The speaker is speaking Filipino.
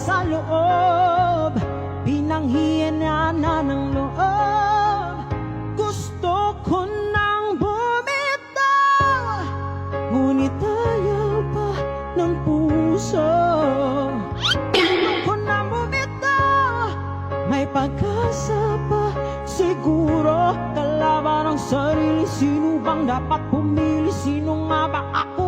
sa loob, pinanghihina na ng loob. Gusto ko nang bumitaw, ngunit ayaw pa ng puso. Gusto ko nang bumitaw, may pag-asa pa siguro. Kalaban ang sarili, sino bang dapat pumili? Sino nga ba ako?